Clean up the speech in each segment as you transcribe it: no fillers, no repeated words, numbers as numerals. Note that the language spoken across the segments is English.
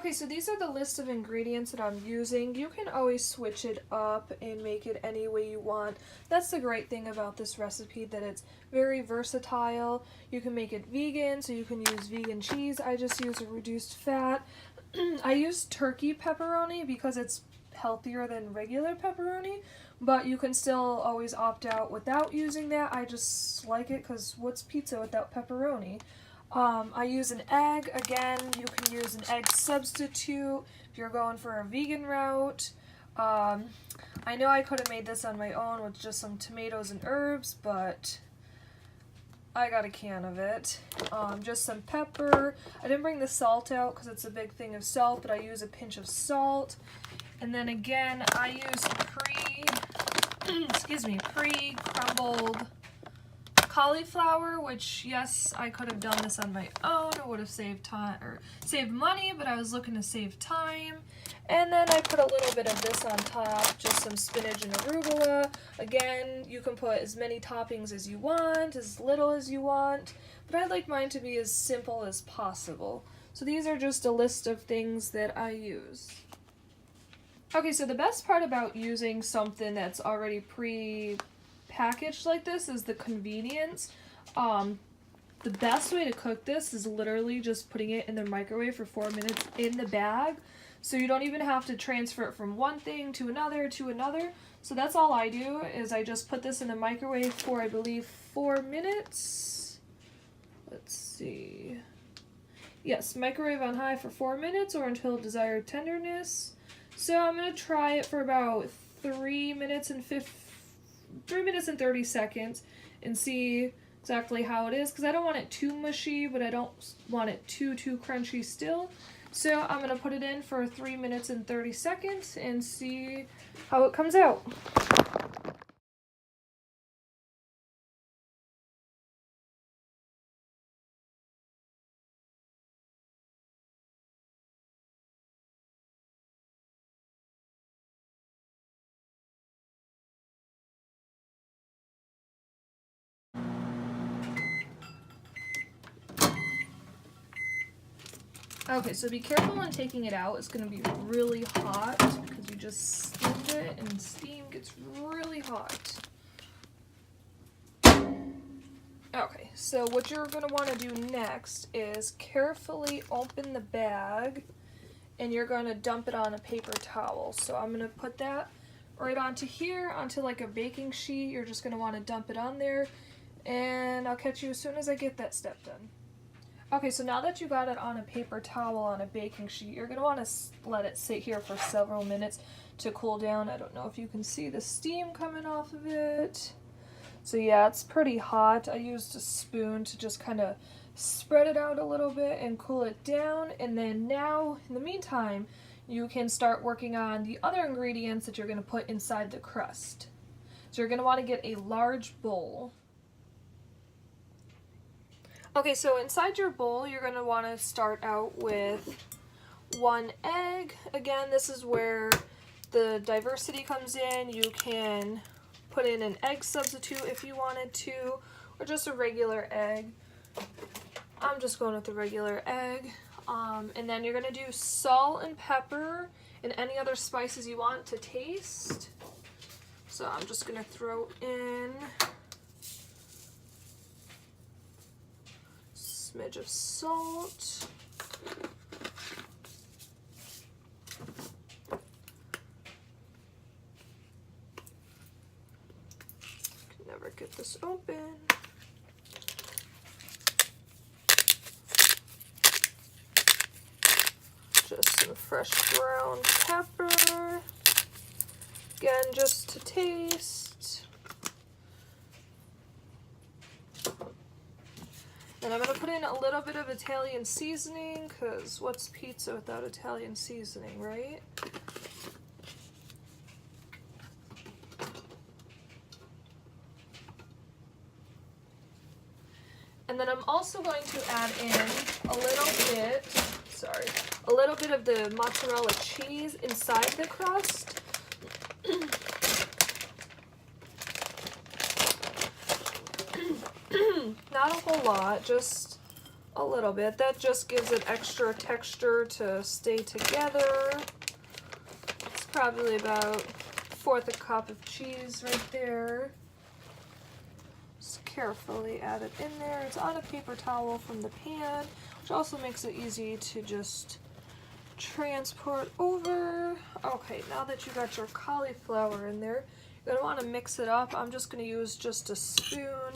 Okay, so these are the list of ingredients that I'm using. You can always switch it up and make it any way you want. That's the great thing about this recipe, that it's very versatile. You can make it vegan, so you can use vegan cheese. I just use a reduced fat. I use turkey pepperoni because it's healthier than regular pepperoni, but you can still always opt out without using that. I just like it because what's pizza without pepperoni? I use an egg. Again, you can use an egg substitute if you're going for a vegan route. I know I could have made this on my own with just some tomatoes and herbs, but I got a can of it. Just some pepper. I didn't bring the salt out because it's a big thing of salt, but I use a pinch of salt. And then again, I use pre-crumbled cauliflower, which, yes, I could have done this on my own. It would have saved time or saved money, but I was looking to save time. And then I put a little bit of this on top, just some spinach and arugula. Again, you can put as many toppings as you want, as little as you want, but I like mine to be as simple as possible. So these are just a list of things that I use. Okay, so the best part about using something that's already pre-packaged like this is the convenience. The best way to cook this is literally just putting it in the microwave for 4 minutes in the bag. So you don't even have to transfer it from one thing to another to another. So that's all I do, is I just put this in the microwave for, I believe, 4 minutes. Let's see. Yes, microwave on high for 4 minutes or until desired tenderness. So I'm going to try it for about 3 minutes and 30 seconds and see exactly how it is, because I don't want it too mushy, but I don't want it too crunchy still. So I'm going to put it in for 3 minutes and 30 seconds and see how it comes out. Okay, so be careful when taking it out. It's going to be really hot because you just steamed it, and steam gets really hot. Okay, so what you're going to want to do next is carefully open the bag, and you're going to dump it on a paper towel. So I'm going to put that right onto here, onto like a baking sheet. You're just going to want to dump it on there, and I'll catch you as soon as I get that step done. Okay, so now that you got it on a paper towel on a baking sheet, you're going to want to let it sit here for several minutes to cool down. I don't know if you can see the steam coming off of it. So yeah, it's pretty hot. I used a spoon to just kind of spread it out a little bit and cool it down. And then now, in the meantime, you can start working on the other ingredients that you're going to put inside the crust. So you're going to want to get a large bowl. Okay, so inside your bowl, you're going to want to start out with 1 egg. Again, this is where the diversity comes in. You can put in an egg substitute if you wanted to, or just a regular egg. I'm just going with the regular egg. And then you're going to do salt and pepper and any other spices you want to taste. So I'm just going to throw in smidge of salt. Can never get this open. Just some fresh ground pepper. Again, just to taste. And I'm going to put in a little bit of Italian seasoning, because what's pizza without Italian seasoning, right? And then I'm also going to add in a little bit of the mozzarella cheese inside the crust. Not a whole lot, just a little bit. That just gives it extra texture to stay together. It's probably about 1/4 cup of cheese right there. Just carefully add it in there. It's on a paper towel from the pan, which also makes it easy to just transport over. Okay, now that you got your cauliflower in there, you're gonna want to mix it up. I'm just gonna use just a spoon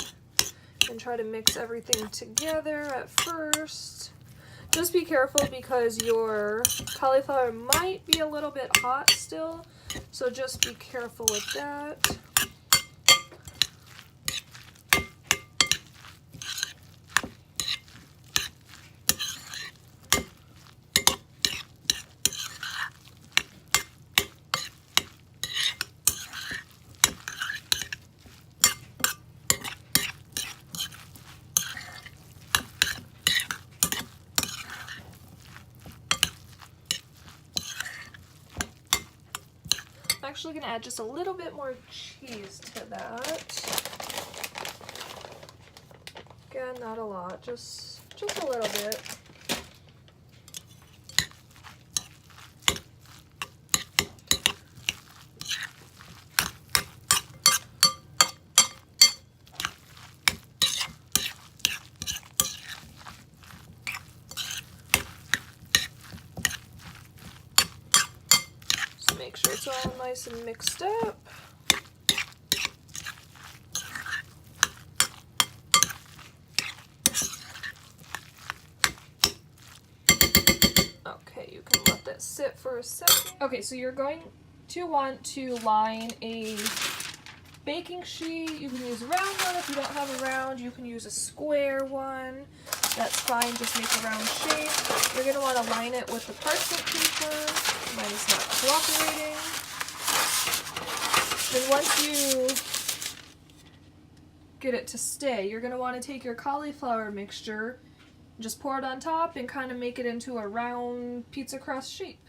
and try to mix everything together at first. Just be careful because your cauliflower might be a little bit hot still, so just be careful with that. I'm actually going to add just a little bit more cheese to that. Again, not a lot, just a little bit. Make sure it's all nice and mixed up. Okay, you can let that sit for a second. Okay, so you're going to want to line a baking sheet. You can use a round one. If you don't have a round, you can use a square one. That's fine, just make a round shape. You're going to want to line it with the parchment paper. Mine is not cooperating. Then once you get it to stay, you're going to want to take your cauliflower mixture, just pour it on top and kind of make it into a round pizza crust shape.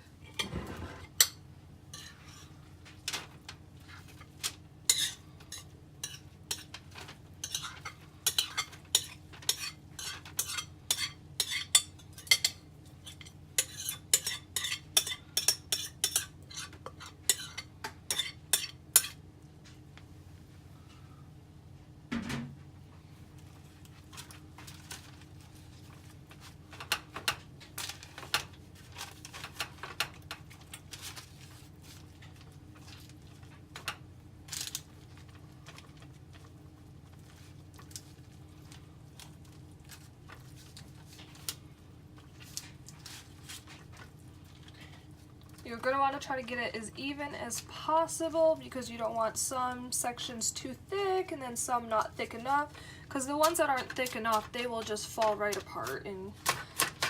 You're going to want to try to get it as even as possible because you don't want some sections too thick and then some not thick enough, because the ones that aren't thick enough, they will just fall right apart and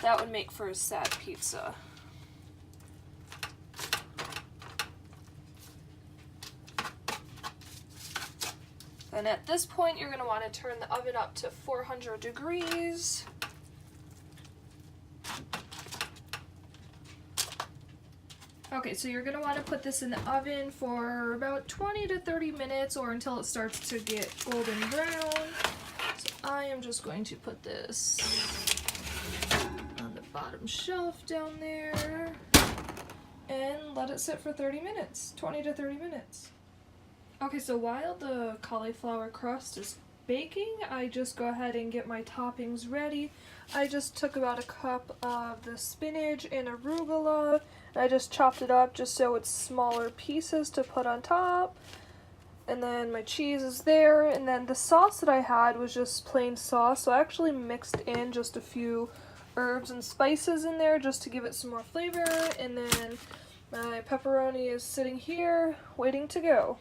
that would make for a sad pizza. And at this point, you're going to want to turn the oven up to 400 degrees. Okay, so you're going to want to put this in the oven for about 20 to 30 minutes or until it starts to get golden brown. So I am just going to put this on the bottom shelf down there and let it sit for 30 minutes, 20 to 30 minutes. Okay, so while the cauliflower crust is baking, I just go ahead and get my toppings ready. I just took about a cup of the spinach and arugula. I just chopped it up just so it's smaller pieces to put on top. And then my cheese is there. And then the sauce that I had was just plain sauce. So I actually mixed in just a few herbs and spices in there just to give it some more flavor. And then my pepperoni is sitting here waiting to go.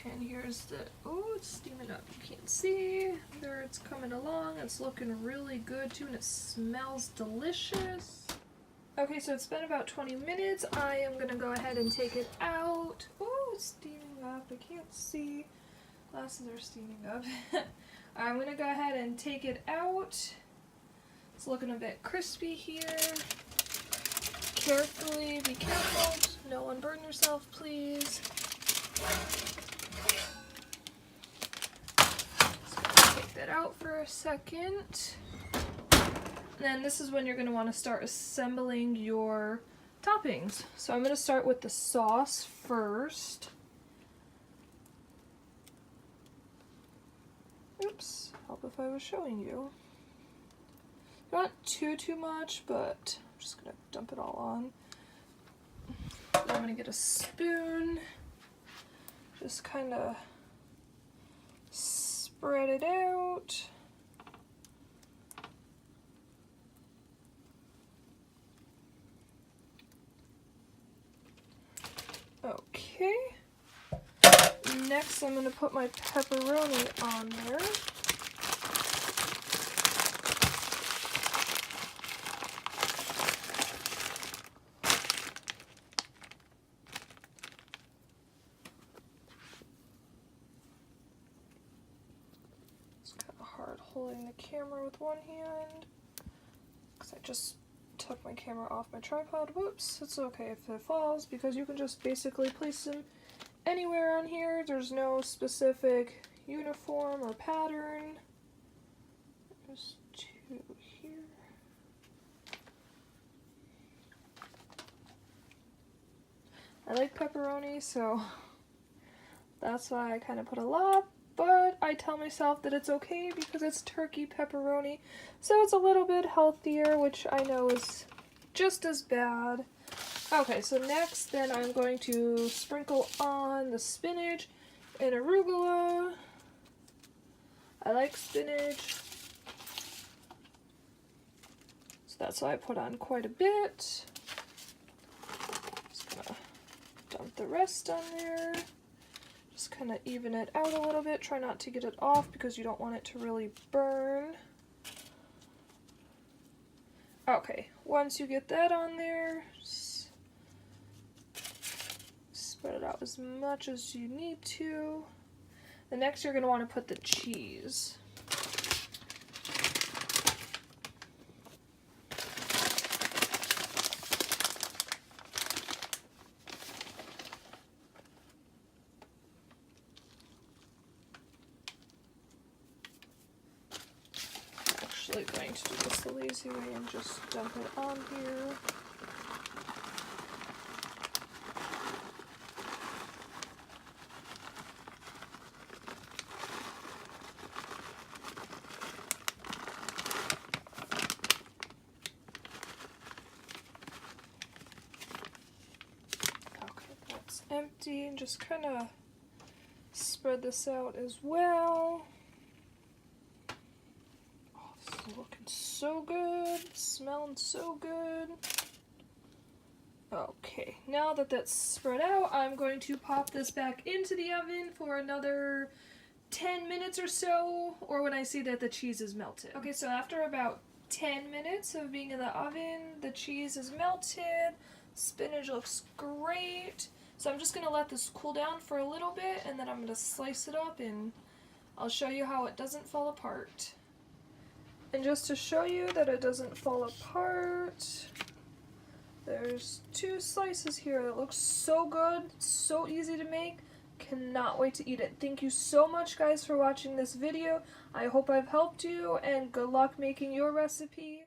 And here's the, oh, it's steaming up. You can't see. There it's coming along. It's looking really good too, and it smells delicious. Okay, so it's been about 20 minutes. I am going to go ahead and take it out. Oh, it's steaming up. I can't see. Glasses are steaming up. I'm going to go ahead and take it out. It's looking a bit crispy here. Carefully, be careful. No one burn yourself, please. Take that out for a second. And then this is when you're going to want to start assembling your toppings. So I'm going to start with the sauce first. Oops, help if I was showing you. Not too much, but I'm just going to dump it all on. Then I'm going to get a spoon, just kind of spread it out. Okay. Next I'm going to put my pepperoni on there. It's kind of hard holding the camera with one hand because I just took my camera off my tripod. Whoops, it's okay if it falls because you can just basically place them anywhere on here. There's no specific uniform or pattern. There's two here. I like pepperoni, so that's why I kind of put a lot, but I tell myself that it's okay because it's turkey pepperoni, so it's a little bit healthier, which I know is just as bad. Okay, so next then I'm going to sprinkle on the spinach and arugula. I like spinach, so that's why I put on quite a bit. Just gonna dump the rest on there. Just kind of even it out a little bit. Try not to get it off because you don't want it to really burn. Okay, once you get that on there, just spread it out as much as you need to. The next you're going to want to put the cheese. I'm actually going to do this the lazy way and just dump it on here. Empty, and just kind of spread this out as well. Oh, this is looking so good, smelling so good. Okay, now that that's spread out, I'm going to pop this back into the oven for another 10 minutes or so, or when I see that the cheese is melted. Okay, so after about 10 minutes of being in the oven, the cheese is melted, spinach looks great. So I'm just going to let this cool down for a little bit, and then I'm going to slice it up, and I'll show you how it doesn't fall apart. And just to show you that it doesn't fall apart, there's two slices here that looks so good, so easy to make. Cannot wait to eat it. Thank you so much, guys, for watching this video. I hope I've helped you, and good luck making your recipe.